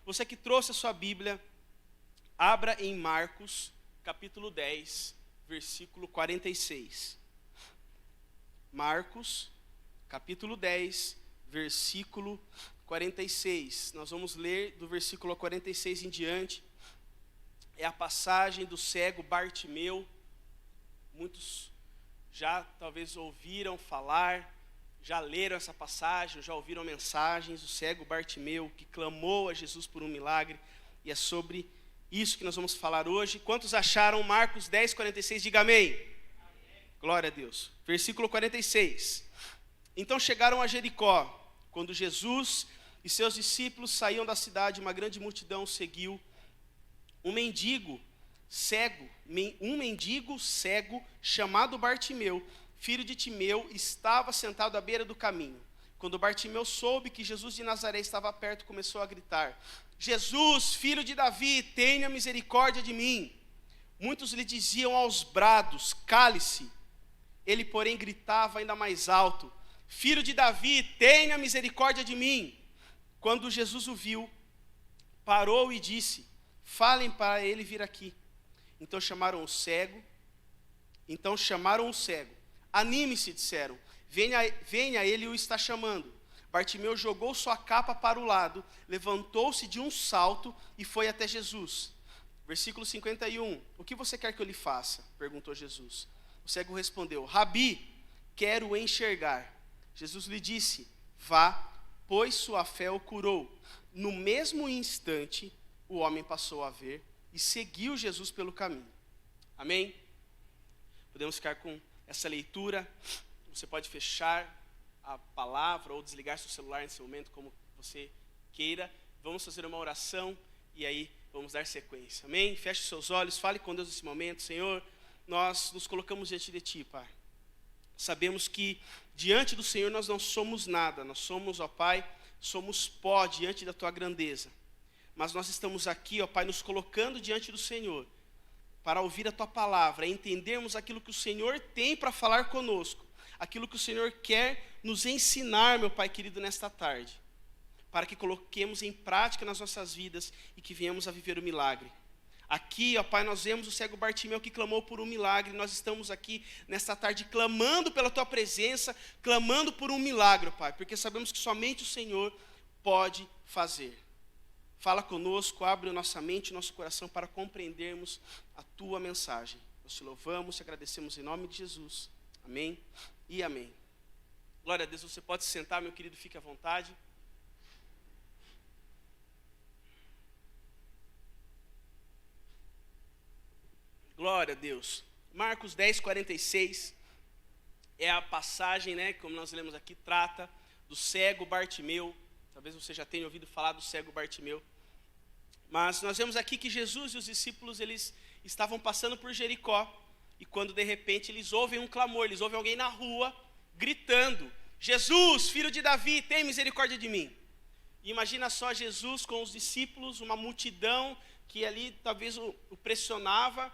Você que trouxe a sua Bíblia, abra em Marcos, capítulo 10, versículo 46. Marcos, capítulo 10, versículo 46. Nós vamos ler do versículo 46 em diante. É a passagem do cego Bartimeu. Muitos já talvez ouviram falar, já leram essa passagem, já ouviram mensagens. O cego Bartimeu que clamou a Jesus por um milagre. E é sobre isso que nós vamos falar hoje. Quantos acharam Marcos 10, 46? Diga amém. Amém. Glória a Deus. Versículo 46. Então chegaram a Jericó. Quando Jesus e seus discípulos saíam da cidade, uma grande multidão seguiu. Um mendigo cego chamado Bartimeu, filho de Timeu, estava sentado à beira do caminho. Quando Bartimeu soube que Jesus de Nazaré estava perto, começou a gritar: Jesus, filho de Davi, tenha misericórdia de mim. Muitos lhe diziam aos brados: cale-se. Ele, porém, gritava ainda mais alto: Filho de Davi, tenha misericórdia de mim. Quando Jesus o viu, parou e disse: falem para ele vir aqui. Então chamaram o cego. Anime-se, disseram. Venha, ele o está chamando. Bartimeu jogou sua capa para o lado, levantou-se de um salto e foi até Jesus. Versículo 51. O que você quer que eu lhe faça? Perguntou Jesus. O cego respondeu: Rabi, quero enxergar. Jesus lhe disse: vá, pois sua fé o curou. No mesmo instante, o homem passou a ver e seguiu Jesus pelo caminho. Amém? Podemos ficar com essa leitura. Você pode fechar a palavra ou desligar seu celular nesse momento, como você queira. Vamos fazer uma oração e aí vamos dar sequência. Amém? Feche seus olhos, fale com Deus nesse momento. Senhor, nós nos colocamos diante de Ti, Pai. Sabemos que diante do Senhor nós não somos nada. Nós somos, ó Pai, somos pó diante da Tua grandeza. Mas nós estamos aqui, ó Pai, nos colocando diante do Senhor para ouvir a Tua palavra, entendermos aquilo que o Senhor tem para falar conosco, aquilo que o Senhor quer nos ensinar, meu Pai querido, nesta tarde, para que coloquemos em prática nas nossas vidas e que venhamos a viver o milagre. Aqui, ó Pai, nós vemos o cego Bartimeu que clamou por um milagre. Nós estamos aqui nesta tarde clamando pela Tua presença, clamando por um milagre, Pai, porque sabemos que somente o Senhor pode fazer. Fala conosco, abre a nossa mente e nosso coração para compreendermos a Tua mensagem. Nós Te louvamos, Te agradecemos em nome de Jesus. Amém e amém. Glória a Deus, você pode se sentar, meu querido, fique à vontade. Glória a Deus. Marcos 10, 46 é a passagem, né, como nós lemos aqui, trata do cego Bartimeu. Talvez você já tenha ouvido falar do cego Bartimeu. Mas nós vemos aqui que Jesus e os discípulos, eles estavam passando por Jericó. E quando de repente eles ouvem um clamor, eles ouvem alguém na rua gritando: Jesus, filho de Davi, tem misericórdia de mim. E imagina só Jesus com os discípulos, uma multidão que ali talvez o pressionava.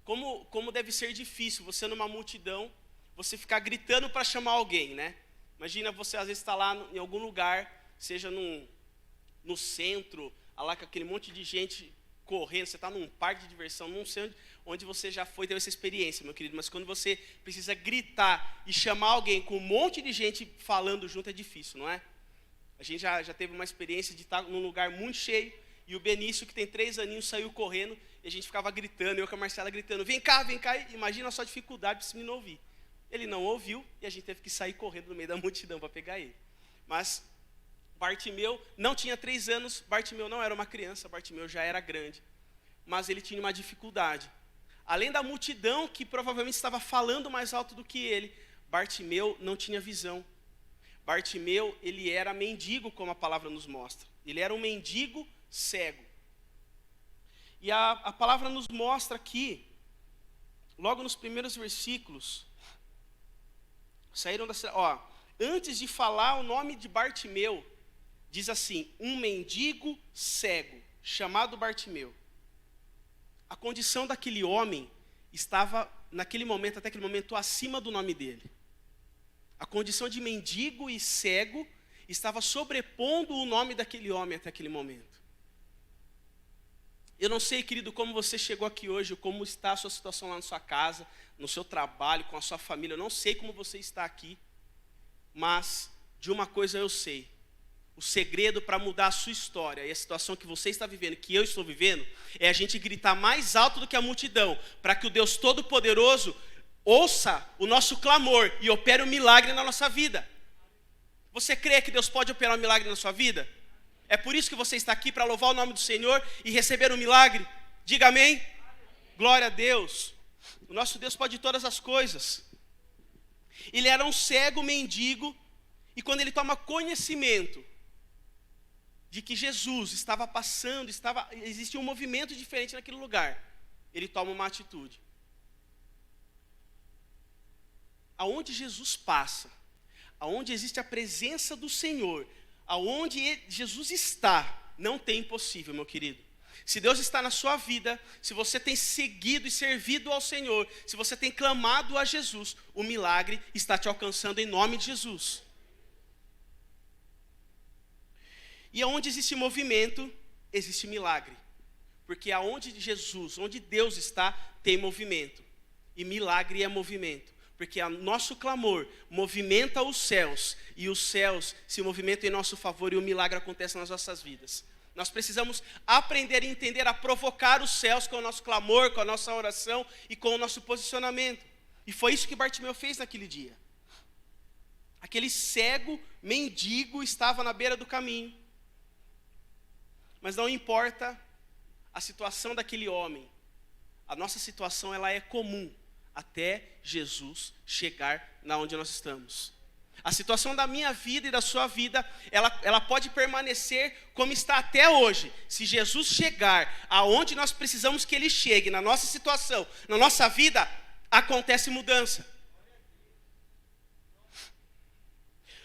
Como deve ser difícil você numa multidão, você ficar gritando para chamar alguém, né? Imagina você às vezes está lá em algum lugar, seja no centro, lá com aquele monte de gente correndo, você está num parque de diversão, não sei onde você já foi, teve essa experiência, meu querido, mas quando você precisa gritar e chamar alguém com um monte de gente falando junto, é difícil, não é? A gente já teve uma experiência de estar num lugar muito cheio, e o Benício, que tem 3 aninhos, saiu correndo, e a gente ficava gritando, eu com a Marcela gritando: vem cá, imagina a sua dificuldade para esse menino ouvir. Ele não ouviu, e a gente teve que sair correndo no meio da multidão para pegar ele. Mas Bartimeu não tinha 3 anos, Bartimeu não era uma criança, Bartimeu já era grande. Mas ele tinha uma dificuldade. Além da multidão que provavelmente estava falando mais alto do que ele, Bartimeu não tinha visão. Bartimeu, ele era mendigo, como a palavra nos mostra. Ele era um mendigo cego. E a palavra nos mostra aqui, logo nos primeiros versículos, saíram da cidade, antes de falar o nome de Bartimeu, diz assim: um mendigo cego, chamado Bartimeu. A condição daquele homem estava, até aquele momento, acima do nome dele. A condição de mendigo e cego estava sobrepondo o nome daquele homem até aquele momento. Eu não sei, querido, como você chegou aqui hoje, como está a sua situação lá na sua casa, no seu trabalho, com a sua família. Eu não sei como você está aqui, mas de uma coisa eu sei. O segredo para mudar a sua história e a situação que você está vivendo, que eu estou vivendo, é a gente gritar mais alto do que a multidão, para que o Deus Todo-Poderoso ouça o nosso clamor e opere um milagre na nossa vida. Você crê que Deus pode operar um milagre na sua vida? É por isso que você está aqui, para louvar o nome do Senhor e receber um milagre? Diga amém. Glória a Deus. O nosso Deus pode todas as coisas. Ele era um cego mendigo, e quando ele toma conhecimento de que Jesus estava passando, existia um movimento diferente naquele lugar, ele toma uma atitude. Aonde Jesus passa, aonde existe a presença do Senhor, aonde Jesus está, não tem impossível, meu querido. Se Deus está na sua vida, se você tem seguido e servido ao Senhor, se você tem clamado a Jesus, o milagre está te alcançando em nome de Jesus. E aonde existe movimento, existe milagre. Porque aonde Jesus, onde Deus está, tem movimento. E milagre é movimento. Porque o nosso clamor movimenta os céus, e os céus se movimentam em nosso favor, e o milagre acontece nas nossas vidas. Nós precisamos aprender e entender a provocar os céus com o nosso clamor, com a nossa oração e com o nosso posicionamento. E foi isso que Bartimeu fez naquele dia. Aquele cego mendigo estava na beira do caminho. Mas não importa a situação daquele homem, a nossa situação ela é comum até Jesus chegar na onde nós estamos. A situação da minha vida e da sua vida, ela pode permanecer como está até hoje. Se Jesus chegar aonde nós precisamos que Ele chegue, na nossa situação, na nossa vida, acontece mudança.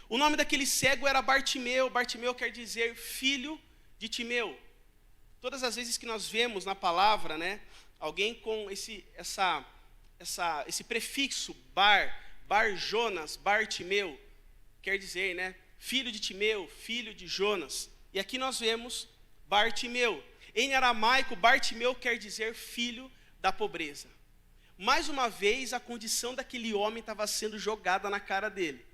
O nome daquele cego era Bartimeu. Bartimeu quer dizer filho de Timeu. Todas as vezes que nós vemos na palavra, né, alguém com esse prefixo Bar Jonas, Bartimeu, quer dizer, né, filho de Timeu, filho de Jonas. E aqui nós vemos Bartimeu. Em aramaico, Bartimeu quer dizer filho da pobreza. Mais uma vez, a condição daquele homem estava sendo jogada na cara dele.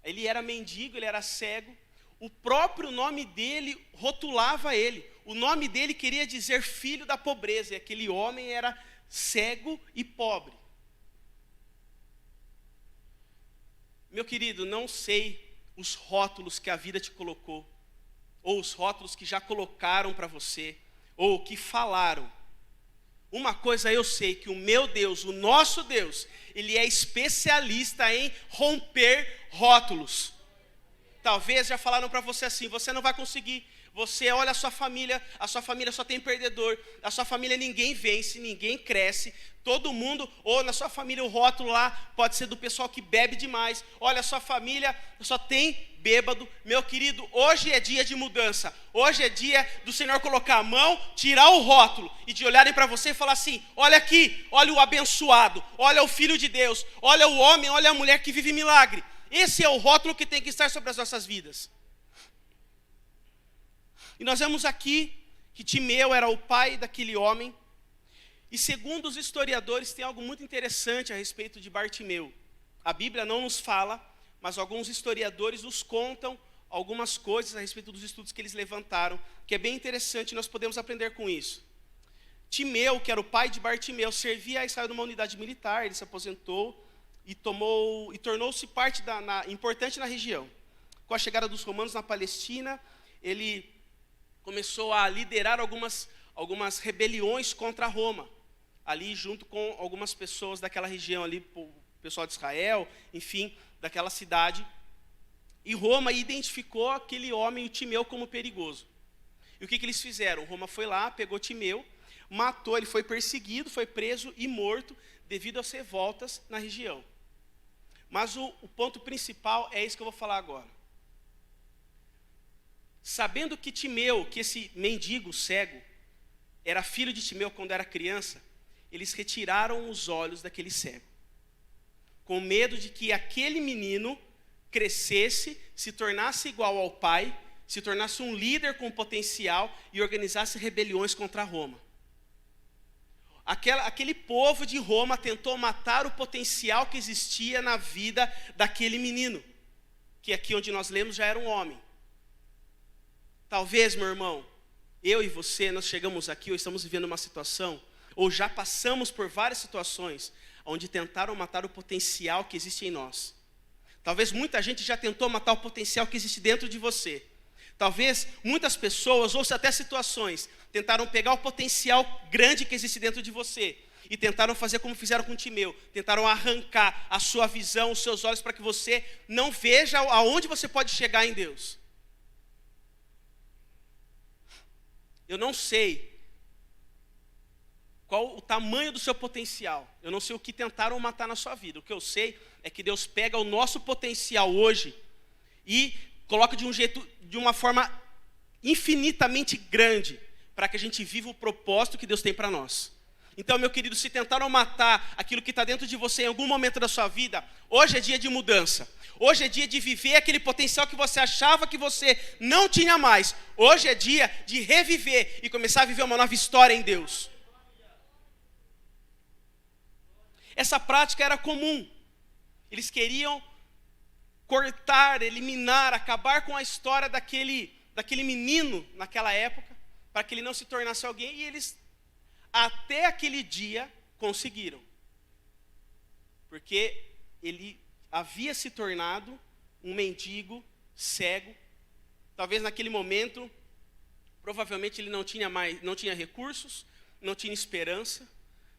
Ele era mendigo, ele era cego. O próprio nome dele rotulava ele. O nome dele queria dizer filho da pobreza. E aquele homem era cego e pobre. Meu querido, não sei os rótulos que a vida te colocou, ou os rótulos que já colocaram para você, ou o que falaram. Uma coisa eu sei, que o meu Deus, o nosso Deus, Ele é especialista em romper rótulos. Talvez já falaram para você assim, você não vai conseguir. Você olha a sua família só tem perdedor, a sua família ninguém vence, ninguém cresce, todo mundo, ou na sua família o rótulo lá pode ser do pessoal que bebe demais, olha a sua família só tem bêbado. Meu querido, hoje é dia de mudança, hoje é dia do Senhor colocar a mão, tirar o rótulo e de olharem para você e falar assim, olha aqui, olha o abençoado, olha o filho de Deus, olha o homem, olha a mulher que vive milagre. Esse é o rótulo que tem que estar sobre as nossas vidas. E nós vemos aqui que Timeu era o pai daquele homem. E segundo os historiadores, tem algo muito interessante a respeito de Bartimeu. A Bíblia não nos fala, mas alguns historiadores nos contam algumas coisas a respeito dos estudos que eles levantaram, que é bem interessante e nós podemos aprender com isso. Timeu, que era o pai de Bartimeu, servia a Israel numa unidade militar, ele se aposentou e tornou-se parte importante na região. Com a chegada dos romanos na Palestina, ele começou a liderar algumas rebeliões contra Roma, ali junto com algumas pessoas daquela região ali, o pessoal de Israel, enfim, daquela cidade. E Roma identificou aquele homem, o Timeu, como perigoso. E o que eles fizeram? Roma foi lá, pegou Timeu, matou, ele foi perseguido, foi preso e morto devido às revoltas na região. Mas o ponto principal é isso que eu vou falar agora. Sabendo que Timeu, que esse mendigo cego, era filho de Timeu quando era criança, eles retiraram os olhos daquele cego, com medo de que aquele menino crescesse, se tornasse igual ao pai, se tornasse um líder com potencial e organizasse rebeliões contra Roma. Aquele povo de Roma tentou matar o potencial que existia na vida daquele menino, que aqui onde nós lemos já era um homem. Talvez, meu irmão, eu e você, nós chegamos aqui ou estamos vivendo uma situação, ou já passamos por várias situações, onde tentaram matar o potencial que existe em nós. Talvez muita gente já tentou matar o potencial que existe dentro de você. Talvez muitas pessoas, ou até situações, tentaram pegar o potencial grande que existe dentro de você e tentaram fazer como fizeram com Timeu. Tentaram arrancar a sua visão, os seus olhos, para que você não veja aonde você pode chegar em Deus. Eu não sei qual o tamanho do seu potencial. Eu não sei o que tentaram matar na sua vida. O que eu sei é que Deus pega o nosso potencial hoje e coloca de uma forma infinitamente grande, para que a gente viva o propósito que Deus tem para nós. Então, meu querido, se tentaram matar aquilo que está dentro de você em algum momento da sua vida, hoje é dia de mudança. Hoje é dia de viver aquele potencial que você achava que você não tinha mais. Hoje é dia de reviver e começar a viver uma nova história em Deus. Essa prática era comum. Eles queriam cortar, eliminar, acabar com a história daquele menino naquela época, para que ele não se tornasse alguém, e eles, até aquele dia, conseguiram. Porque ele havia se tornado um mendigo, cego. Talvez naquele momento, provavelmente ele não tinha recursos, não tinha esperança,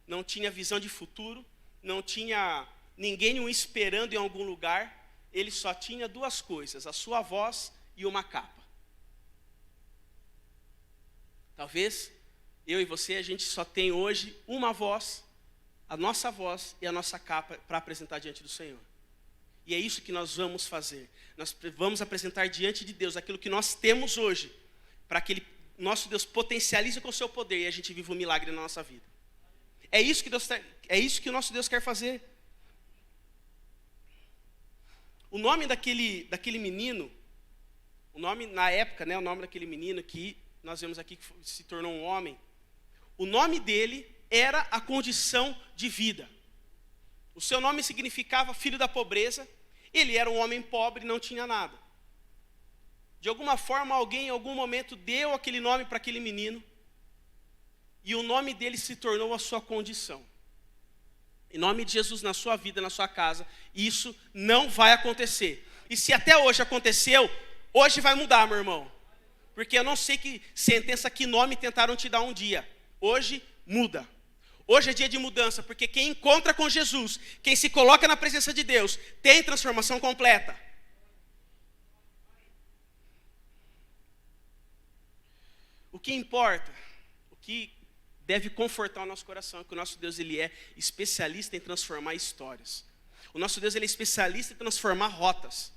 não tinha visão de futuro, não tinha ninguém o esperando em algum lugar. Ele só tinha duas coisas, a sua voz e uma capa. Talvez eu e você, a gente só tem hoje uma voz, a nossa voz e a nossa capa para apresentar diante do Senhor. E é isso que nós vamos fazer. Nós vamos apresentar diante de Deus aquilo que nós temos hoje, para que nosso Deus potencialize com o seu poder e a gente viva um milagre na nossa vida. É isso que o nosso Deus quer fazer. O nome daquele menino, o nome na época, né, o nome daquele menino que nós vemos aqui que se tornou um homem, o nome dele era a condição de vida. O seu nome significava filho da pobreza. Ele era um homem pobre, não tinha nada. De alguma forma, alguém em algum momento deu aquele nome para aquele menino, e o nome dele se tornou a sua condição. Em nome de Jesus, na sua vida, na sua casa, isso não vai acontecer. E se até hoje aconteceu, hoje vai mudar, meu irmão. Porque eu não sei que sentença, que nome tentaram te dar um dia. Hoje muda. Hoje é dia de mudança, porque quem encontra com Jesus, quem se coloca na presença de Deus, tem transformação completa. O que importa, o que deve confortar o nosso coração, é que o nosso Deus, ele é especialista em transformar histórias. O nosso Deus, ele é especialista em transformar rotas.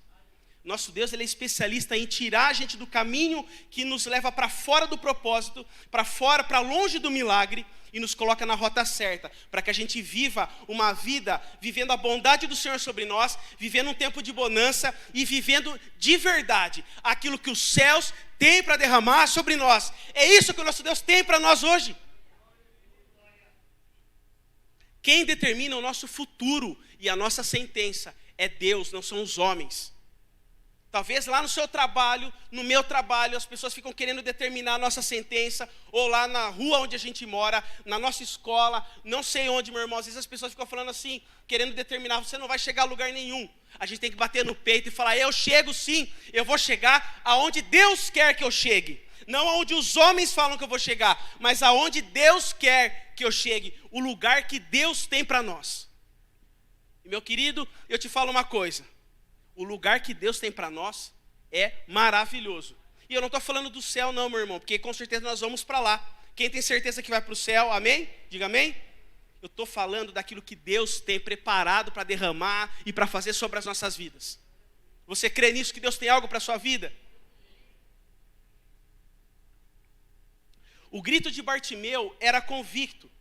Nosso Deus, ele é especialista em tirar a gente do caminho que nos leva para fora do propósito, para fora, para longe do milagre, e nos coloca na rota certa, para que a gente viva uma vida, vivendo a bondade do Senhor sobre nós, vivendo um tempo de bonança e vivendo de verdade aquilo que os céus têm para derramar sobre nós. É isso que o nosso Deus tem para nós hoje. Quem determina o nosso futuro e a nossa sentença é Deus, não são os homens. Talvez lá no seu trabalho, no meu trabalho, as pessoas ficam querendo determinar a nossa sentença, ou lá na rua onde a gente mora, na nossa escola, não sei onde, meu irmão. Às vezes as pessoas ficam falando assim, querendo determinar, você não vai chegar a lugar nenhum. A gente tem que bater no peito e falar, eu chego sim, eu vou chegar aonde Deus quer que eu chegue. Não aonde os homens falam que eu vou chegar, mas aonde Deus quer que eu chegue, o lugar que Deus tem para nós. E meu querido, eu te falo uma coisa. O lugar que Deus tem para nós é maravilhoso. E eu não estou falando do céu não, meu irmão, porque com certeza nós vamos para lá. Quem tem certeza que vai para o céu, amém? Diga amém. Eu estou falando daquilo que Deus tem preparado para derramar e para fazer sobre as nossas vidas. Você crê nisso, que Deus tem algo para a sua vida? O grito de Bartimeu era convicto.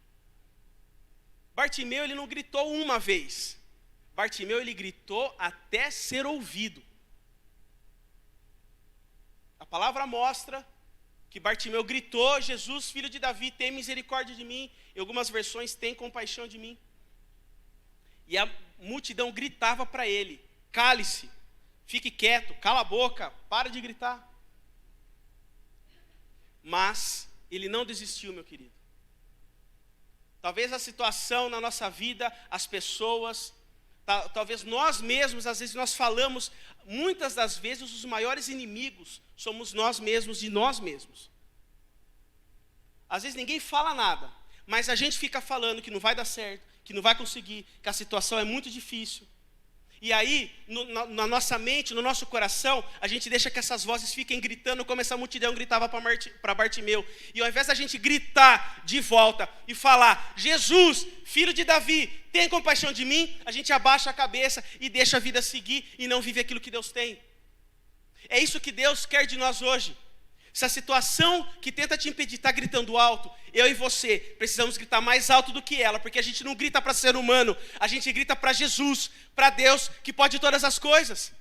Bartimeu, ele não gritou uma vez. Bartimeu, ele gritou até ser ouvido. palavra mostra que Bartimeu gritou: Jesus, filho de Davi, tem misericórdia de mim. Em algumas versões, tem compaixão de mim. E a multidão gritava para ele: cale-se, fique quieto, cala a boca, para de gritar. Mas ele não desistiu, meu querido. Talvez a situação na nossa vida, as pessoas, talvez nós mesmos, às vezes nós falamos, muitas das vezes os maiores inimigos somos nós mesmos de nós mesmos. Às vezes ninguém fala nada, mas a gente fica falando que não vai dar certo, que não vai conseguir, que a situação é muito difícil. E aí, na nossa mente, no nosso coração, a gente deixa que essas vozes fiquem gritando, como essa multidão gritava para Bartimeu. E ao invés da gente gritar de volta e falar: Jesus, filho de Davi, tem compaixão de mim, a gente abaixa a cabeça e deixa a vida seguir e não vive aquilo que Deus tem. É isso que Deus quer de nós hoje. Se a situação que tenta te impedir está gritando alto, eu e você precisamos gritar mais alto do que ela, porque a gente não grita para ser humano, a gente grita para Jesus, para Deus, que pode todas as coisas.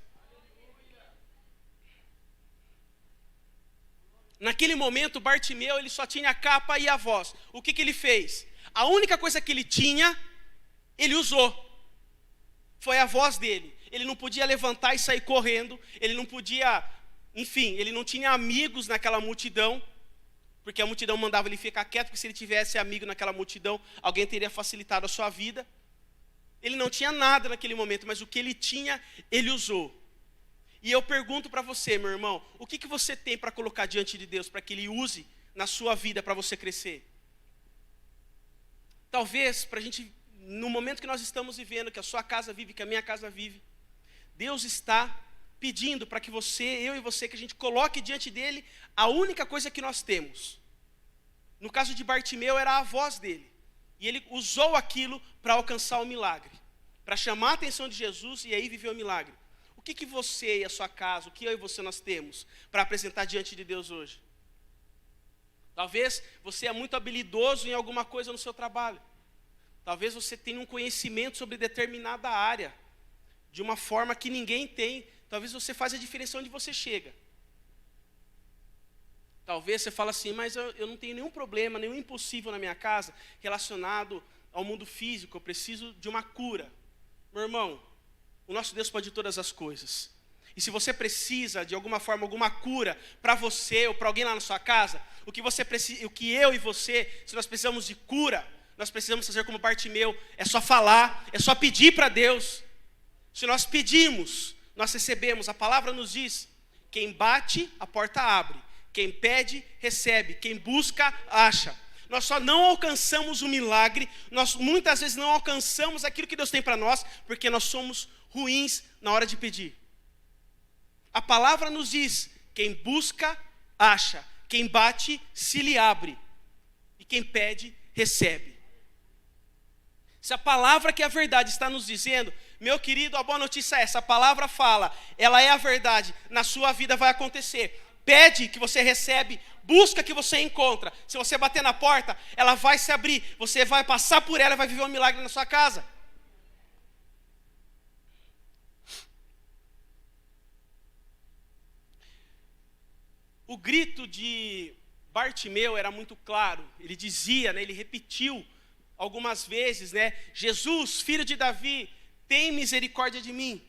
Naquele momento, Bartimeu, ele só tinha a capa e a voz. O que ele fez? A única coisa que ele tinha, ele usou. Foi a voz dele. Ele não podia levantar e sair correndo, ele não podia... Enfim, ele não tinha amigos naquela multidão, porque a multidão mandava ele ficar quieto, porque se ele tivesse amigo naquela multidão, alguém teria facilitado a sua vida. Ele não tinha nada naquele momento, mas o que ele tinha, ele usou. E eu pergunto para você, meu irmão, o que você tem para colocar diante de Deus, para que Ele use na sua vida para você crescer? Talvez, para a gente, no momento que nós estamos vivendo, que a sua casa vive, que a minha casa vive, Deus está pedindo para que você, eu e você, que a gente coloque diante dele a única coisa que nós temos. No caso de Bartimeu, era a voz dele. E ele usou aquilo para alcançar o milagre, para chamar a atenção de Jesus e aí viver o milagre. O que você e a sua casa, o que eu e você nós temos para apresentar diante de Deus hoje? Talvez você é muito habilidoso em alguma coisa no seu trabalho. Talvez você tenha um conhecimento sobre determinada área, de uma forma que ninguém tem. Talvez você faça a diferença onde você chega. Talvez você fale assim: mas eu não tenho nenhum problema, nenhum impossível na minha casa relacionado ao mundo físico, eu preciso de uma cura. Meu irmão, o nosso Deus pode todas as coisas. E se você precisa, de alguma forma, alguma cura para você ou para alguém lá na sua casa, o que eu e você, se nós precisamos de cura, nós precisamos fazer como Bartimeu, é só falar, é só pedir para Deus. Se nós pedimos, nós recebemos. A palavra nos diz: quem bate, a porta abre. Quem pede, recebe. Quem busca, acha. Nós só não alcançamos o milagre, nós muitas vezes não alcançamos aquilo que Deus tem para nós, porque nós somos ruins na hora de pedir. A palavra nos diz: quem busca, acha. Quem bate, se lhe abre. E quem pede, recebe. Se a palavra que é a verdade está nos dizendo, meu querido, a boa notícia é essa: a palavra fala, ela é a verdade, na sua vida vai acontecer. Pede que você recebe, busca que você encontra. Se você bater na porta, ela vai se abrir, você vai passar por ela e vai viver um milagre na sua casa. O grito de Bartimeu era muito claro, ele dizia, ele repetiu algumas vezes, Jesus, filho de Davi, tem misericórdia de mim.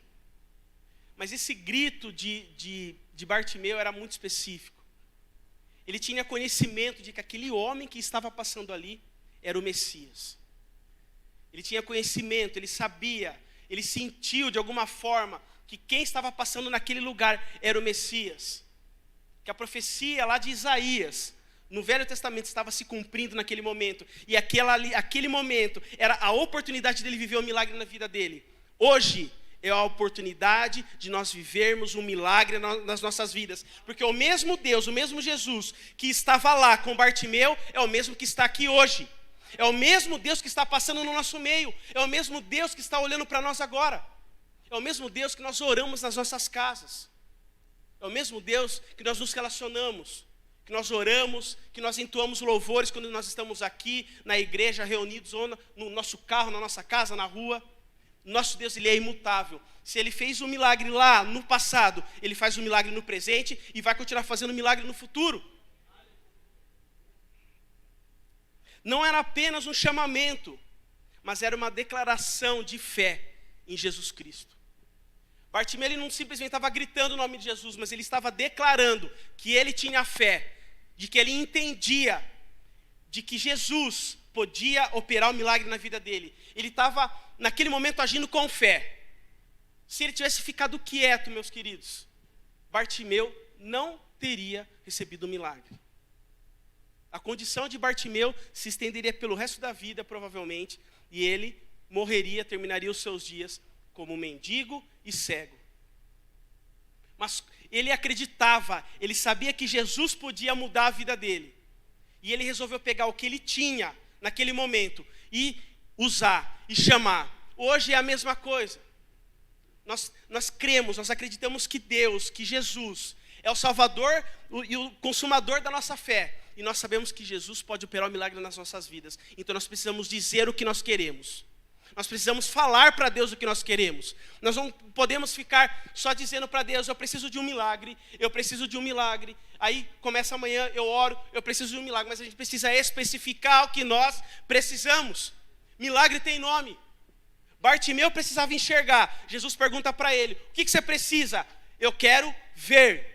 Mas esse grito de Bartimeu era muito específico. Ele tinha conhecimento de que aquele homem que estava passando ali era o Messias. Ele tinha conhecimento, ele sabia, ele sentiu de alguma forma que quem estava passando naquele lugar era o Messias. Que a profecia lá de Isaías, no Velho Testamento, estava se cumprindo naquele momento. E aquele momento era a oportunidade dele viver um milagre na vida dele. Hoje é a oportunidade de nós vivermos um milagre nas nossas vidas. Porque o mesmo Deus, o mesmo Jesus que estava lá com Bartimeu, é o mesmo que está aqui hoje. É o mesmo Deus que está passando no nosso meio. É o mesmo Deus que está olhando para nós agora. É o mesmo Deus que nós oramos nas nossas casas. É o mesmo Deus que nós nos relacionamos, que nós oramos, que nós entoamos louvores quando nós estamos aqui na igreja, reunidos, ou no nosso carro, na nossa casa, na rua. Nosso Deus, ele é imutável. Se ele fez um milagre lá no passado, ele faz um milagre no presente e vai continuar fazendo um milagre no futuro. Não era apenas um chamamento, mas era uma declaração de fé em Jesus Cristo. Bartimeu, ele não simplesmente estava gritando o nome de Jesus, mas ele estava declarando que ele tinha fé, de que ele entendia de que Jesus podia operar um milagre na vida dele. Ele estava, naquele momento, agindo com fé. Se ele tivesse ficado quieto, meus queridos, Bartimeu não teria recebido o milagre. A condição de Bartimeu se estenderia pelo resto da vida, provavelmente, e ele morreria, terminaria os seus dias como mendigo e cego. Mas ele acreditava, ele sabia que Jesus podia mudar a vida dele. E ele resolveu pegar o que ele tinha naquele momento e usar e chamar. Hoje é a mesma coisa. Nós cremos, nós acreditamos que Deus, que Jesus é o Salvador e o consumador da nossa fé. E nós sabemos que Jesus pode operar um milagre nas nossas vidas. Então nós precisamos dizer o que nós queremos. Nós precisamos falar para Deus o que nós queremos. Nós não podemos ficar só dizendo para Deus, eu preciso de um milagre, eu preciso de um milagre. Aí começa amanhã, eu oro, eu preciso de um milagre. Mas a gente precisa especificar o que nós precisamos. Milagre tem nome. Bartimeu precisava enxergar. Jesus pergunta para ele, o que você precisa? Eu quero ver.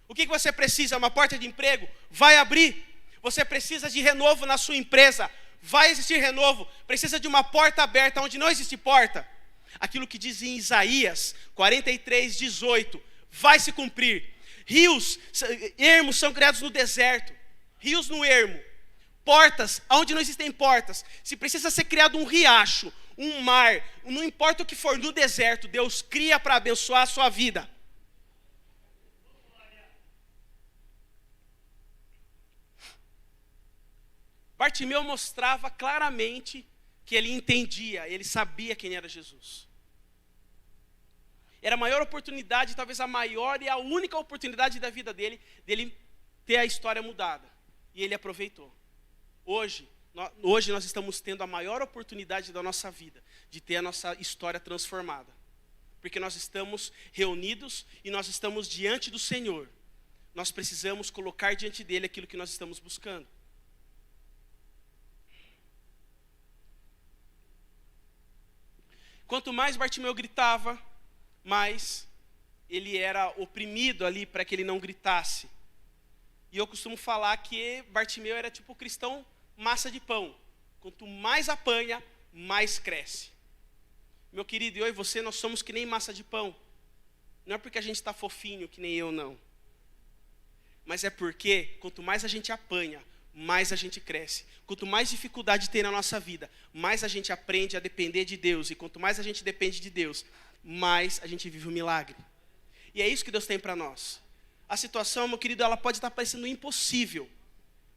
O que você precisa? Uma porta de emprego? Vai abrir. Você precisa de renovo na sua empresa? Vai existir renovo. Precisa de uma porta aberta onde não existe porta. Aquilo que diz em Isaías 43:18 vai se cumprir. Rios, ermos são criados no deserto. Rios no ermo. Portas onde não existem portas. Se precisa ser criado um riacho, um mar, não importa o que for no deserto, Deus cria para abençoar a sua vida. Bartimeu mostrava claramente que ele entendia, ele sabia quem era Jesus. Era a maior oportunidade, talvez a maior e a única oportunidade da vida dele ter a história mudada. E ele aproveitou. Hoje nós estamos tendo a maior oportunidade da nossa vida, de ter a nossa história transformada. Porque nós estamos reunidos e nós estamos diante do Senhor. Nós precisamos colocar diante dele aquilo que nós estamos buscando. Quanto mais Bartimeu gritava, mais ele era oprimido ali para que ele não gritasse. E eu costumo falar que Bartimeu era tipo o cristão massa de pão. Quanto mais apanha, mais cresce. Meu querido, eu e você, nós somos que nem massa de pão. Não é porque a gente está fofinho, que nem eu, não. Mas é porque, quanto mais a gente apanha, mais a gente cresce. Quanto mais dificuldade tem na nossa vida, mais a gente aprende a depender de Deus. E quanto mais a gente depende de Deus, mais a gente vive um milagre. E é isso que Deus tem para nós. A situação, meu querido, ela pode estar parecendo impossível,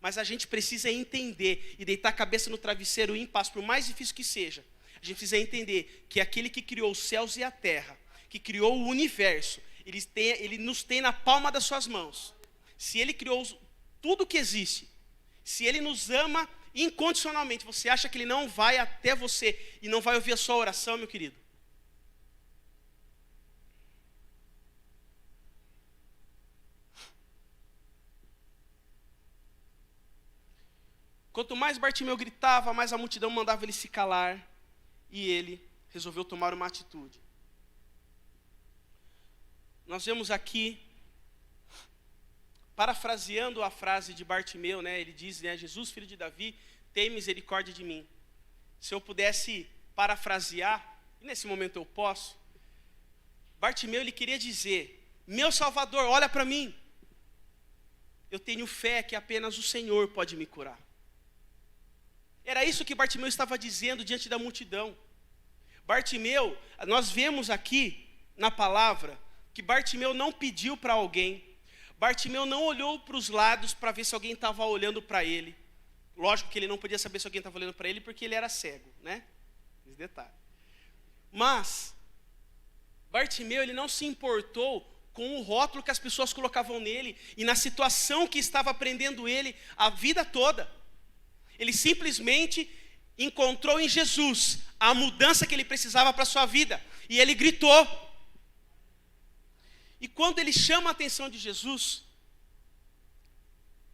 mas a gente precisa entender e deitar a cabeça no travesseiro em paz, por mais difícil que seja. A gente precisa entender que aquele que criou os céus e a terra, que criou o universo, ele nos tem na palma das suas mãos. Se ele criou tudo que existe, se ele nos ama incondicionalmente, você acha que ele não vai até você e não vai ouvir a sua oração, meu querido? Quanto mais Bartimeu gritava, mais a multidão mandava ele se calar, e ele resolveu tomar uma atitude. Nós vemos aqui, parafraseando a frase de Bartimeu, né, ele diz, né, Jesus, filho de Davi, tem misericórdia de mim. Se eu pudesse parafrasear, e nesse momento eu posso, Bartimeu, ele queria dizer, meu Salvador, olha para mim. Eu tenho fé que apenas o Senhor pode me curar. Era isso que Bartimeu estava dizendo diante da multidão. Bartimeu, nós vemos aqui na palavra, que Bartimeu não pediu para alguém. Bartimeu não olhou para os lados para ver se alguém estava olhando para ele. Lógico que ele não podia saber se alguém estava olhando para ele, porque ele era cego, né? Esse detalhe. Mas, Bartimeu, ele não se importou com o rótulo que as pessoas colocavam nele, e na situação que estava prendendo ele a vida toda. Ele simplesmente encontrou em Jesus a mudança que ele precisava para a sua vida. E ele gritou. E quando ele chama a atenção de Jesus,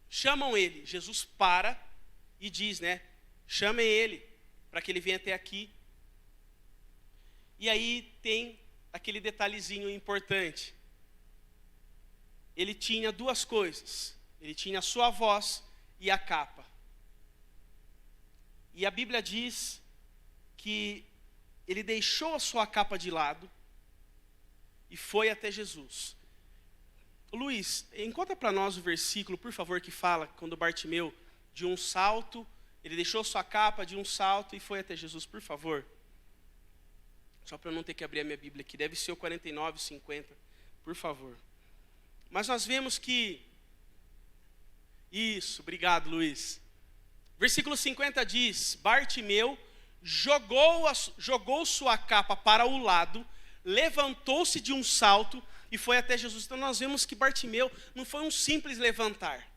chamam ele. Jesus para e diz, chamem ele para que ele venha até aqui. E aí tem aquele detalhezinho importante. Ele tinha duas coisas. Ele tinha a sua voz e a capa. E a Bíblia diz que ele deixou a sua capa de lado e foi até Jesus. Luiz, encontra para nós o versículo, por favor, que fala quando Bartimeu, de um salto, ele deixou sua capa de um salto e foi até Jesus, por favor. Só para eu não ter que abrir a minha Bíblia aqui, deve ser o 49, 50, por favor. Mas nós vemos que... Isso, obrigado, Luiz. Versículo 50 diz, Bartimeu jogou sua capa para o lado, levantou-se de um salto e foi até Jesus. Então nós vemos que Bartimeu não foi um simples levantar.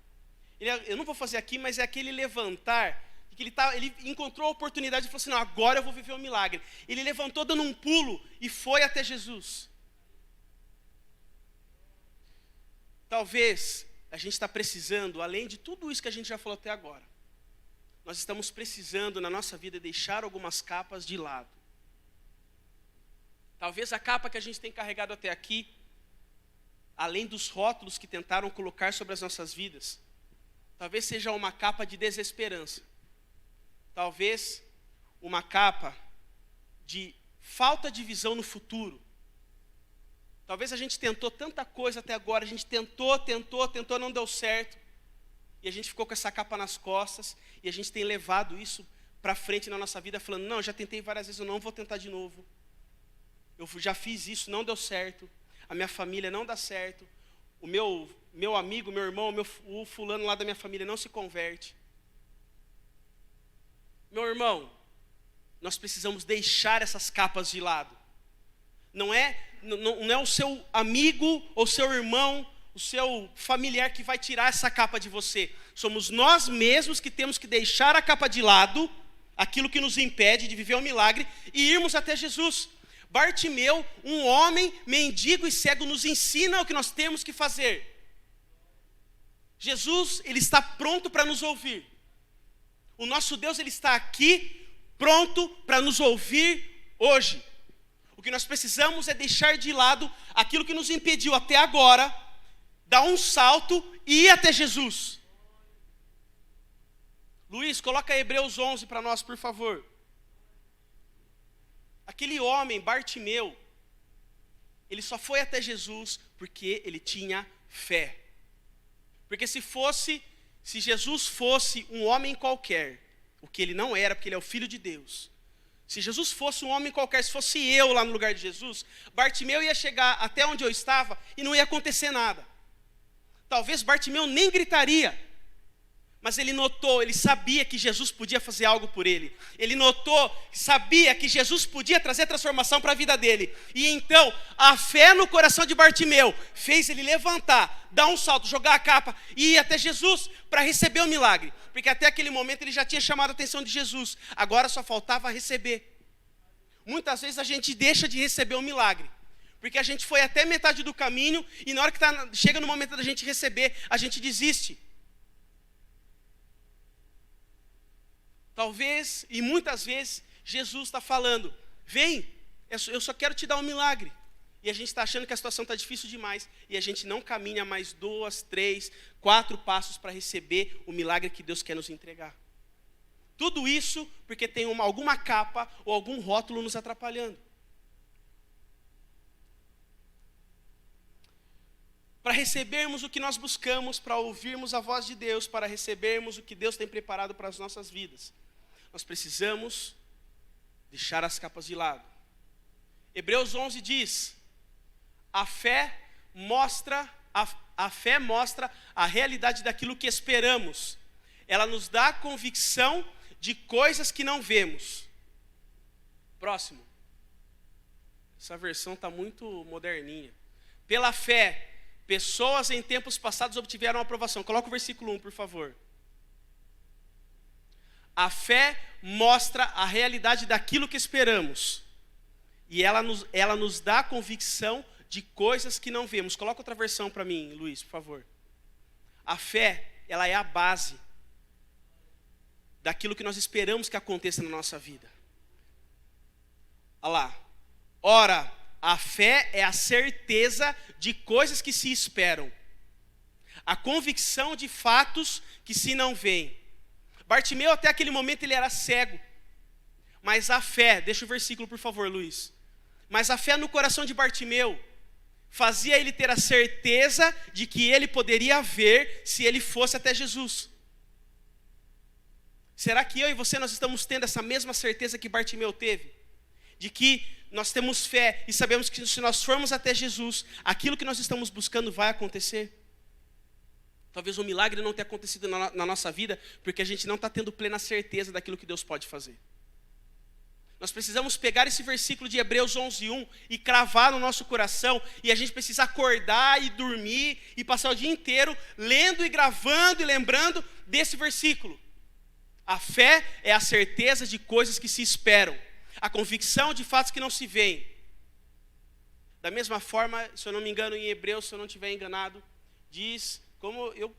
Eu não vou fazer aqui, mas é aquele levantar, que ele encontrou a oportunidade e falou assim, não, agora eu vou viver um milagre. Ele levantou dando um pulo e foi até Jesus. Talvez a gente está precisando, além de tudo isso que a gente já falou até agora, nós estamos precisando na nossa vida deixar algumas capas de lado. Talvez a capa que a gente tem carregado até aqui, além dos rótulos que tentaram colocar sobre as nossas vidas, talvez seja uma capa de desesperança. Talvez uma capa de falta de visão no futuro. Talvez a gente tentou tanta coisa até agora, a gente tentou, não deu certo. E a gente ficou com essa capa nas costas, e a gente tem levado isso para frente na nossa vida, falando, não, já tentei várias vezes, eu não vou tentar de novo. Eu já fiz isso, não deu certo. A minha família não dá certo. O meu amigo, meu irmão, o fulano lá da minha família não se converte. Meu irmão, nós precisamos deixar essas capas de lado. Não é o seu amigo ou seu irmão, o seu familiar que vai tirar essa capa de você. Somos nós mesmos que temos que deixar a capa de lado, aquilo que nos impede de viver um milagre, e irmos até Jesus. Bartimeu, um homem mendigo e cego, nos ensina o que nós temos que fazer. Jesus, ele está pronto para nos ouvir. O nosso Deus, ele está aqui, pronto para nos ouvir hoje. O que nós precisamos é deixar de lado aquilo que nos impediu até agora, dar um salto e ir até Jesus. Luiz, coloca Hebreus 11 para nós, por favor. Aquele homem, Bartimeu, ele só foi até Jesus porque ele tinha fé. Porque se Jesus fosse um homem qualquer, o que ele não era, porque ele é o Filho de Deus. Se Jesus fosse um homem qualquer, se fosse eu lá no lugar de Jesus, Bartimeu ia chegar até onde eu estava e não ia acontecer nada. Talvez Bartimeu nem gritaria, mas ele sabia que Jesus podia fazer algo por ele. Ele sabia que Jesus podia trazer transformação para a vida dele. E então, a fé no coração de Bartimeu fez ele levantar, dar um salto, jogar a capa e ir até Jesus para receber o milagre. Porque até aquele momento ele já tinha chamado a atenção de Jesus. Agora só faltava receber. Muitas vezes a gente deixa de receber o milagre, porque a gente foi até metade do caminho e na hora que chega no momento da gente receber, a gente desiste. Talvez, e muitas vezes, Jesus está falando, vem, eu só quero te dar um milagre. E a gente está achando que a situação está difícil demais, e a gente não caminha mais 2, 3, 4 passos para receber o milagre que Deus quer nos entregar. Tudo isso porque tem alguma capa ou algum rótulo nos atrapalhando. Para recebermos o que nós buscamos, para ouvirmos a voz de Deus, para recebermos o que Deus tem preparado para as nossas vidas, nós precisamos deixar as capas de lado. Hebreus 11 diz, a fé mostra a realidade daquilo que esperamos. Ela nos dá a convicção de coisas que não vemos. Próximo. Essa versão está muito moderninha. Pela fé, pessoas em tempos passados obtiveram a aprovação. Coloca o versículo 1, por favor. A fé mostra a realidade daquilo que esperamos. E ela nos dá a convicção de coisas que não vemos. Coloca outra versão para mim, Luiz, por favor. A fé, ela é a base daquilo que nós esperamos que aconteça na nossa vida. Olha lá. Ora, a fé é a certeza de coisas que se esperam. A convicção de fatos que se não veem. Bartimeu até aquele momento ele era cego. Mas a fé, deixa o versículo por favor, Luiz. Mas a fé no coração de Bartimeu fazia ele ter a certeza de que ele poderia ver se ele fosse até Jesus. Será que eu e você nós estamos tendo essa mesma certeza que Bartimeu teve? De que nós temos fé e sabemos que se nós formos até Jesus, aquilo que nós estamos buscando vai acontecer? Talvez um milagre não tenha acontecido na nossa vida, porque a gente não está tendo plena certeza daquilo que Deus pode fazer. Nós precisamos pegar esse versículo de Hebreus 11:1 e cravar no nosso coração, e a gente precisa acordar e dormir e passar o dia inteiro lendo e gravando e lembrando desse versículo. A fé é a certeza de coisas que se esperam, a convicção de fatos que não se veem. Da mesma forma, se eu não me engano em Hebreus, se eu não estiver enganado, diz, como eu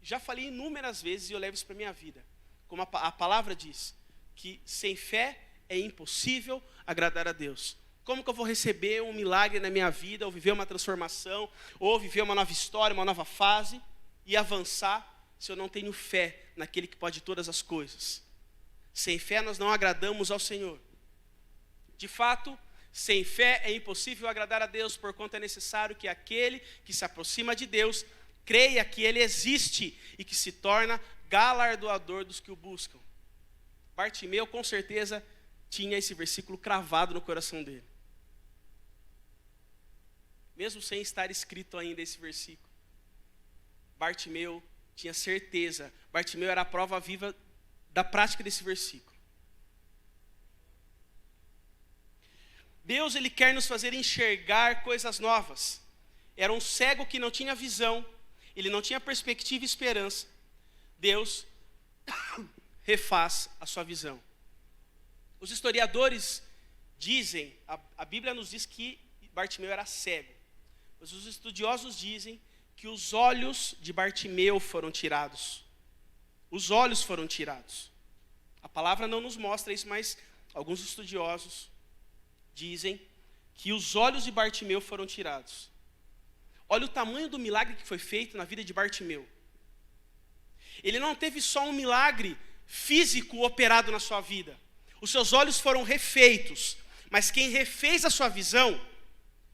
já falei inúmeras vezes e eu levo isso para a minha vida, como a palavra diz, que sem fé é impossível agradar a Deus. Como que eu vou receber um milagre na minha vida, ou viver uma transformação, ou viver uma nova história, uma nova fase, e avançar, se eu não tenho fé naquele que pode todas as coisas? Sem fé nós não agradamos ao Senhor. De fato, sem fé é impossível agradar a Deus, porquanto é necessário que aquele que se aproxima de Deus creia que Ele existe e que se torna galardoador dos que o buscam. Bartimeu com certeza tinha esse versículo cravado no coração dele. Mesmo sem estar escrito ainda esse versículo, Bartimeu tinha certeza. Bartimeu era a prova viva da prática desse versículo. Deus, Ele quer nos fazer enxergar coisas novas. Era um cego que não tinha visão, ele não tinha perspectiva e esperança. Deus refaz a sua visão. Os historiadores dizem, a Bíblia nos diz que Bartimeu era cego, mas os estudiosos dizem que os olhos de Bartimeu foram tirados. Os olhos foram tirados. A palavra não nos mostra isso, mas alguns estudiosos dizem que os olhos de Bartimeu foram tirados. Olha o tamanho do milagre que foi feito na vida de Bartimeu. Ele não teve só um milagre físico operado na sua vida. Os seus olhos foram refeitos, mas quem refez a sua visão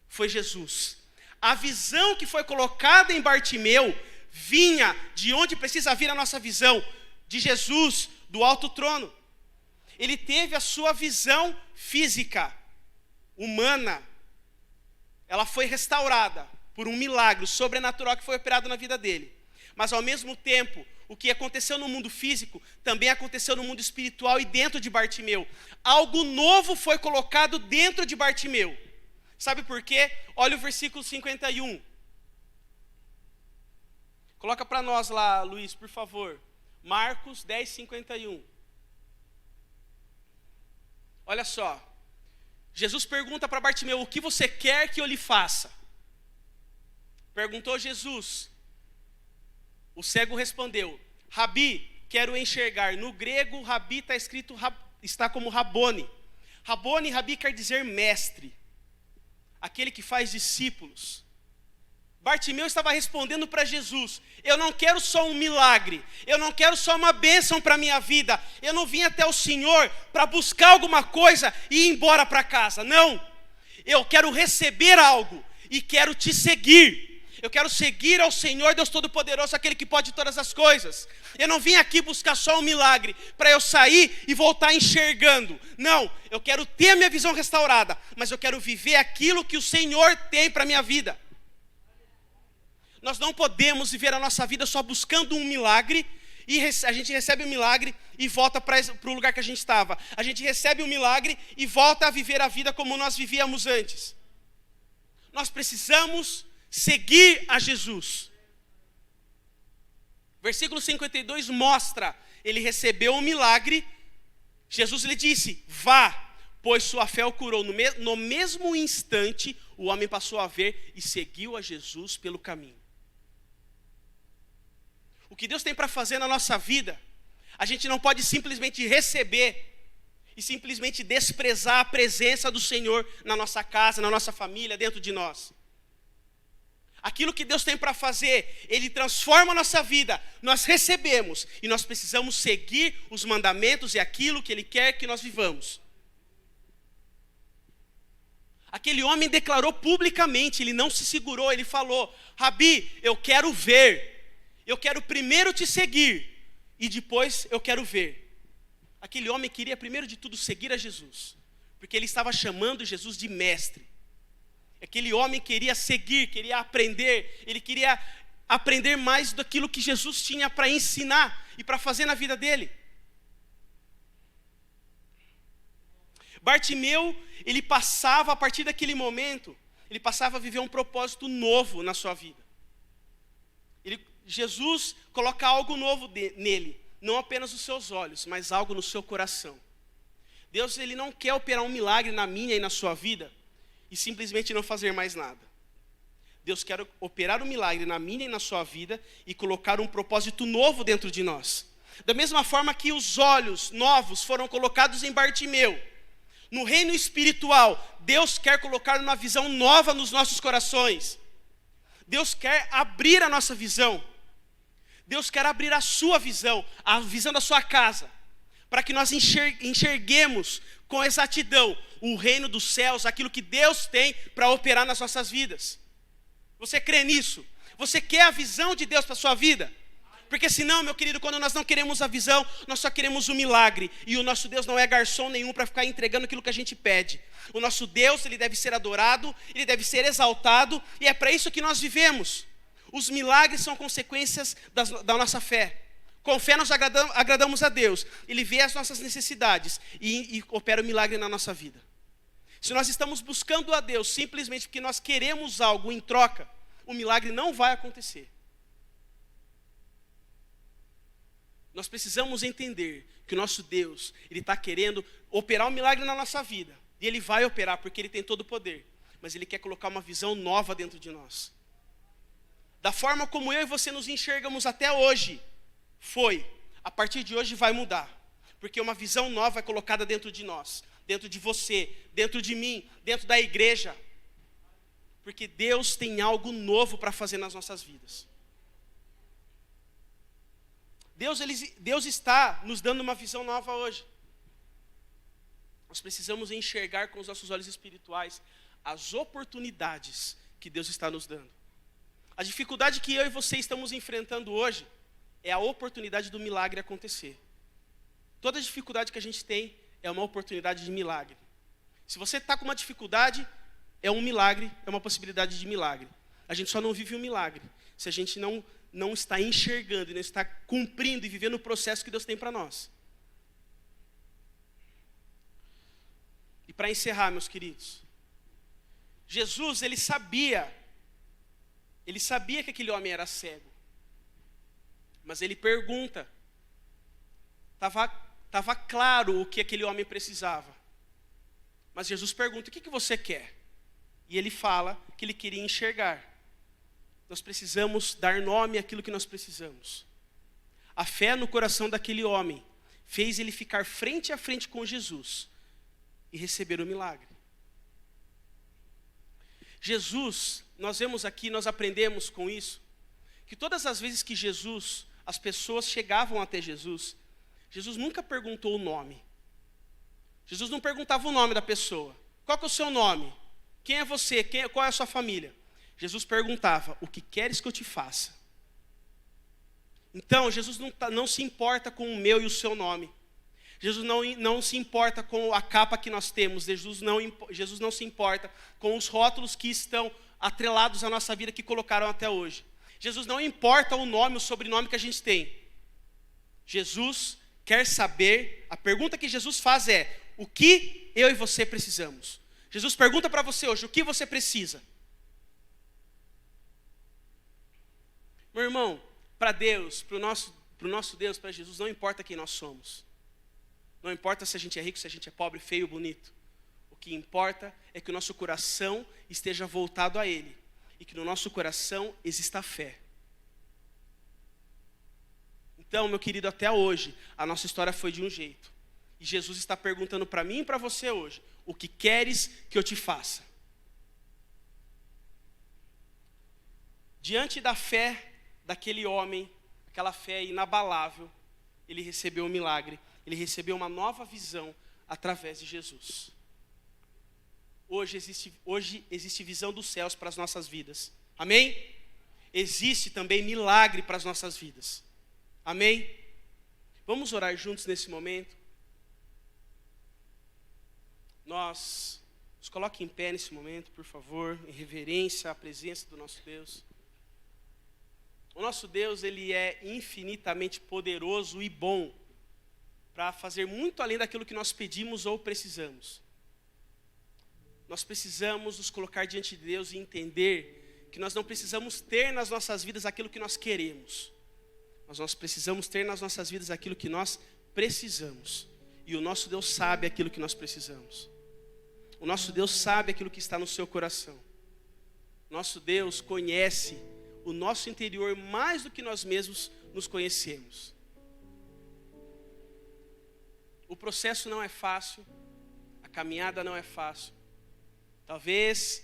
foi Jesus. A visão que foi colocada em Bartimeu vinha de onde precisa vir a nossa visão, de Jesus, do alto trono. Ele teve a sua visão física, humana, ela foi restaurada por um milagre sobrenatural que foi operado na vida dele. Mas ao mesmo tempo, o que aconteceu no mundo físico também aconteceu no mundo espiritual e dentro de Bartimeu. Algo novo foi colocado dentro de Bartimeu. Sabe por quê? Olha o versículo 51. Coloca para nós lá, Luiz, por favor. Marcos 10, 51. Olha só. Jesus pergunta para Bartimeu, o que você quer que eu lhe faça? Perguntou Jesus. O cego respondeu, Rabi, quero enxergar. No grego, Rabi está como Rabone. Rabone, Rabi quer dizer mestre. Aquele que faz discípulos. Bartimeu estava respondendo para Jesus, eu não quero só um milagre, eu não quero só uma bênção para a minha vida, eu não vim até o Senhor para buscar alguma coisa e ir embora para casa, não, eu quero receber algo e quero te seguir, eu quero seguir ao Senhor Deus Todo-Poderoso, aquele que pode todas as coisas. Eu não vim aqui buscar só um milagre para eu sair e voltar enxergando, não, eu quero ter a minha visão restaurada, mas eu quero viver aquilo que o Senhor tem para a minha vida. Nós não podemos viver a nossa vida só buscando um milagre, e a gente recebe um milagre e volta para o lugar que a gente estava. A gente recebe um milagre e volta a viver a vida como nós vivíamos antes. Nós precisamos seguir a Jesus. Versículo 52 mostra ele recebeu um milagre, Jesus lhe disse: vá, pois sua fé o curou. No mesmo instante, o homem passou a ver e seguiu a Jesus pelo caminho. O que Deus tem para fazer na nossa vida, a gente não pode simplesmente receber e simplesmente desprezar a presença do Senhor na nossa casa, na nossa família, dentro de nós. Aquilo que Deus tem para fazer, Ele transforma a nossa vida, nós recebemos e nós precisamos seguir os mandamentos e aquilo que Ele quer que nós vivamos. Aquele homem declarou publicamente, ele não se segurou, ele falou: Rabi, eu quero ver, eu quero primeiro te seguir e depois eu quero ver. Aquele homem queria primeiro de tudo seguir a Jesus, porque ele estava chamando Jesus de mestre. Aquele homem queria seguir, queria aprender, ele queria aprender mais daquilo que Jesus tinha para ensinar e para fazer na vida dele. Bartimeu, ele passava, a partir daquele momento, ele passava a viver um propósito novo na sua vida. Jesus coloca algo novo nele, não apenas os seus olhos, mas algo no seu coração. Deus, ele não quer operar um milagre na minha e na sua vida e simplesmente não fazer mais nada. Deus quer operar um milagre na minha e na sua vida e colocar um propósito novo dentro de nós. Da mesma forma que os olhos novos foram colocados em Bartimeu, no reino espiritual, Deus quer colocar uma visão nova nos nossos corações. Deus quer abrir a nossa visão. Deus quer abrir a sua visão, a visão da sua casa, para que nós enxerguemos com exatidão o reino dos céus, aquilo que Deus tem para operar nas nossas vidas. Você crê nisso? Você quer a visão de Deus para a sua vida? Porque senão, meu querido, quando nós não queremos a visão, nós só queremos o milagre. E o nosso Deus não é garçom nenhum para ficar entregando aquilo que a gente pede. O nosso Deus, ele deve ser adorado, ele deve ser exaltado, e é para isso que nós vivemos. Os milagres são consequências da nossa fé. Com fé nós agradamos a Deus. Ele vê as nossas necessidades e opera o milagre na nossa vida. Se nós estamos buscando a Deus simplesmente porque nós queremos algo em troca, o milagre não vai acontecer. Nós precisamos entender que o nosso Deus, Ele está querendo operar um milagre na nossa vida. E Ele vai operar porque Ele tem todo o poder. Mas Ele quer colocar uma visão nova dentro de nós. Da forma como eu e você nos enxergamos até hoje, a partir de hoje vai mudar. Porque uma visão nova é colocada dentro de nós, dentro de você, dentro de mim, dentro da igreja. Porque Deus tem algo novo para fazer nas nossas vidas. Deus está nos dando uma visão nova hoje. Nós precisamos enxergar com os nossos olhos espirituais as oportunidades que Deus está nos dando. A dificuldade que eu e você estamos enfrentando hoje é a oportunidade do milagre acontecer. Toda dificuldade que a gente tem é uma oportunidade de milagre. Se você está com uma dificuldade, é um milagre, é uma possibilidade de milagre. A gente só não vive um milagre se a gente não está enxergando e não está cumprindo e vivendo o processo que Deus tem para nós. E para encerrar, meus queridos, Jesus, ele sabia que aquele homem era cego. Mas ele pergunta, estava claro o que aquele homem precisava. Mas Jesus pergunta: o que você quer? E ele fala que ele queria enxergar. Nós precisamos dar nome àquilo que nós precisamos. A fé no coração daquele homem fez ele ficar frente a frente com Jesus e receber o milagre. Jesus, nós vemos aqui, nós aprendemos com isso, que todas as vezes que as pessoas chegavam até Jesus, Jesus nunca perguntou o nome. Jesus não perguntava o nome da pessoa. Qual que é o seu nome? Quem é você? Qual é a sua família? Jesus perguntava: o que queres que eu te faça? Então, Jesus não se importa com o meu e o seu nome. Jesus não se importa com a capa que nós temos. Jesus não se importa com os rótulos que estão atrelados à nossa vida, que colocaram até hoje. Jesus não importa o nome, o sobrenome que a gente tem. Jesus quer saber, a pergunta que Jesus faz é: o que eu e você precisamos? Jesus pergunta para você hoje: o que você precisa? Meu irmão, para Deus, para o nosso Para o nosso Deus, para Jesus, não importa quem nós somos. Não importa se a gente é rico, se a gente é pobre, feio, bonito. O que importa é que o nosso coração esteja voltado a Ele. E que no nosso coração exista fé. Então, meu querido, até hoje, a nossa história foi de um jeito. E Jesus está perguntando para mim e para você hoje: o que queres que eu te faça? Diante da fé daquele homem, aquela fé inabalável, ele recebeu um milagre, ele recebeu uma nova visão através de Jesus. Hoje existe visão dos céus para as nossas vidas. Amém? Existe também milagre para as nossas vidas. Amém? Vamos orar juntos nesse momento. Nos coloque em pé nesse momento, por favor, em reverência à presença do nosso Deus. O nosso Deus, Ele é infinitamente poderoso e bom para fazer muito além daquilo que nós pedimos ou precisamos. Nós precisamos nos colocar diante de Deus e entender que nós não precisamos ter nas nossas vidas aquilo que nós queremos. Mas nós precisamos ter nas nossas vidas aquilo que nós precisamos. E o nosso Deus sabe aquilo que nós precisamos. O nosso Deus sabe aquilo que está no seu coração. Nosso Deus conhece o nosso interior mais do que nós mesmos nos conhecemos. O processo não é fácil, a caminhada não é fácil. Talvez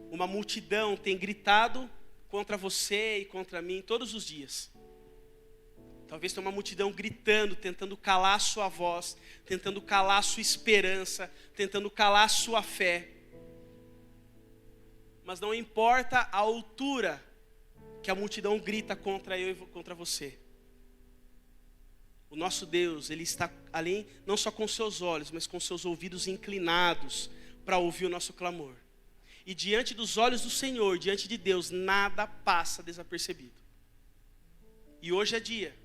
uma multidão tenha gritado contra você e contra mim todos os dias. Talvez tenha uma multidão gritando, tentando calar a sua voz, tentando calar a sua esperança, tentando calar a sua fé. Mas não importa a altura que a multidão grita contra eu e contra você. O nosso Deus, Ele está além, não só com seus olhos, mas com seus ouvidos inclinados para ouvir o nosso clamor. E diante dos olhos do Senhor, diante de Deus, nada passa desapercebido. E hoje é dia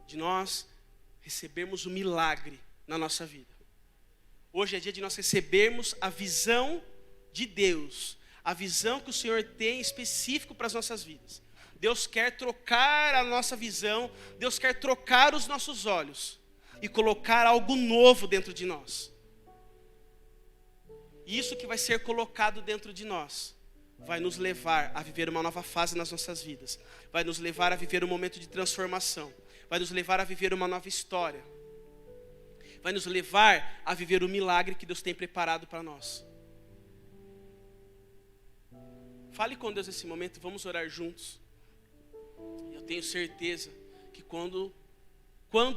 de nós recebermos o milagre na nossa vida. Hoje é dia de nós recebermos a visão de Deus, a visão que o Senhor tem específico para as nossas vidas. Deus quer trocar a nossa visão, Deus quer trocar os nossos olhos e colocar algo novo dentro de nós. E isso que vai ser colocado dentro de nós vai nos levar a viver uma nova fase nas nossas vidas, vai nos levar a viver um momento de transformação, vai nos levar a viver uma nova história, vai nos levar a viver o milagre que Deus tem preparado para nós. Fale com Deus nesse momento, vamos orar juntos. Eu tenho certeza que quando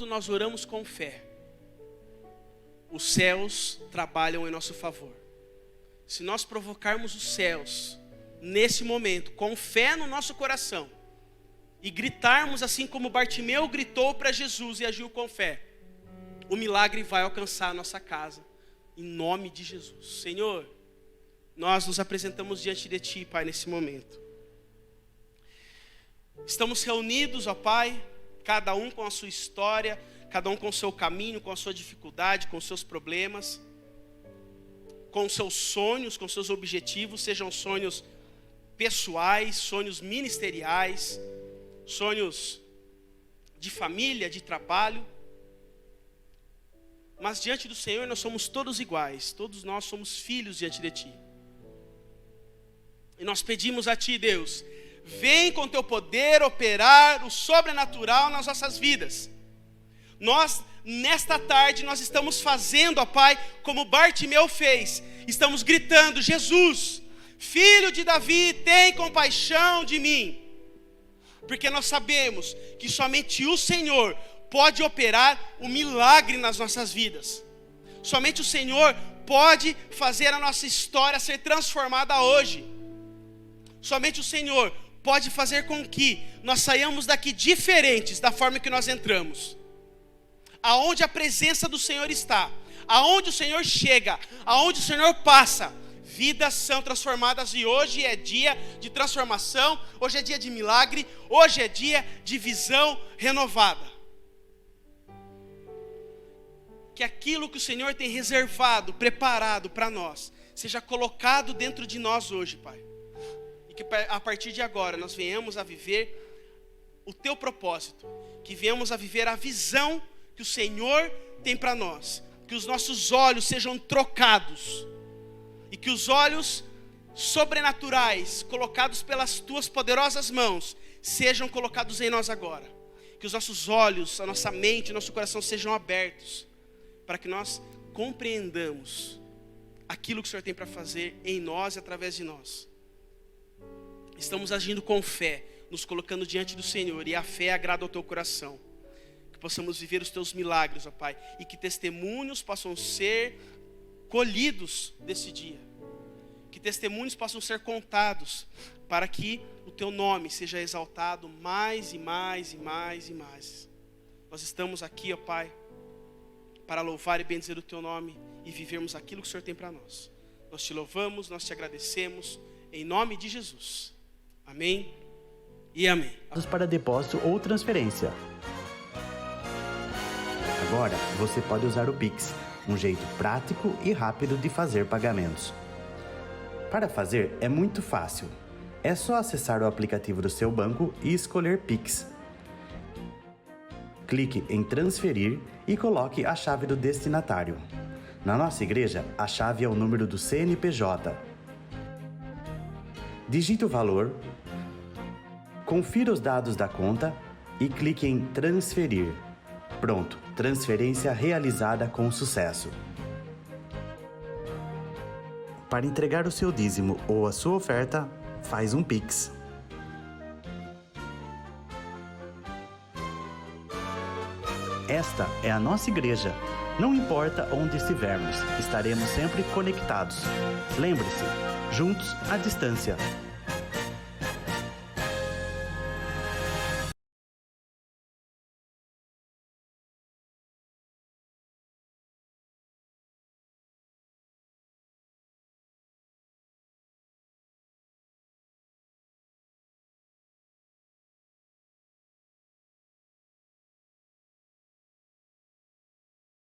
nós oramos com fé, os céus trabalham em nosso favor. Se nós provocarmos os céus nesse momento, com fé no nosso coração, e gritarmos assim como Bartimeu gritou para Jesus e agiu com fé, o milagre vai alcançar a nossa casa, em nome de Jesus. Senhor, nós nos apresentamos diante de Ti, Pai, nesse momento. Estamos reunidos, ó Pai, cada um com a sua história, cada um com o seu caminho, com a sua dificuldade, com os seus problemas, com os seus sonhos, com os seus objetivos, sejam sonhos pessoais, sonhos ministeriais, sonhos de família, de trabalho. Mas diante do Senhor nós somos todos iguais, todos nós somos filhos diante de Ti. E nós pedimos a Ti, Deus, vem com Teu poder operar o sobrenatural nas nossas vidas. Nós, nesta tarde, nós estamos fazendo, ó Pai, como Bartimeu fez. Estamos gritando: Jesus, Filho de Davi, tem compaixão de mim. Porque nós sabemos que somente o Senhor pode operar o milagre nas nossas vidas. Somente o Senhor pode fazer a nossa história ser transformada hoje. Somente o Senhor pode fazer com que nós saiamos daqui diferentes da forma que nós entramos. Aonde a presença do Senhor está, aonde o Senhor chega, aonde o Senhor passa, vidas são transformadas. E hoje é dia de transformação, hoje é dia de milagre, hoje é dia de visão renovada. Que aquilo que o Senhor tem reservado, preparado para nós, seja colocado dentro de nós hoje, Pai. E que a partir de agora nós venhamos a viver o teu propósito, que venhamos a viver a visão que o Senhor tem para nós, que os nossos olhos sejam trocados, e que os olhos sobrenaturais, colocados pelas tuas poderosas mãos, sejam colocados em nós agora, que os nossos olhos, a nossa mente, o nosso coração sejam abertos, para que nós compreendamos aquilo que o Senhor tem para fazer em nós e através de nós. Estamos agindo com fé, nos colocando diante do Senhor, e a fé agrada ao teu coração. Que possamos viver os teus milagres, ó Pai, e que testemunhos possam ser colhidos desse dia. Que testemunhos possam ser contados, para que o teu nome seja exaltado mais e mais e mais e mais. Nós estamos aqui, ó Pai, para louvar e bendizer o teu nome e vivermos aquilo que o Senhor tem para nós. Nós te louvamos, nós te agradecemos, em nome de Jesus. Amém e amém. Para depósito ou transferência. Agora você pode usar o Pix, um jeito prático e rápido de fazer pagamentos. Para fazer é muito fácil. É só acessar o aplicativo do seu banco e escolher Pix. Clique em transferir e coloque a chave do destinatário. Na nossa igreja, a chave é o número do CNPJ. Digite o valor, confira os dados da conta e clique em transferir. Pronto, transferência realizada com sucesso. Para entregar o seu dízimo ou a sua oferta, faz um Pix. Esta é a nossa igreja. Não importa onde estivermos, estaremos sempre conectados. Lembre-se, juntos à distância.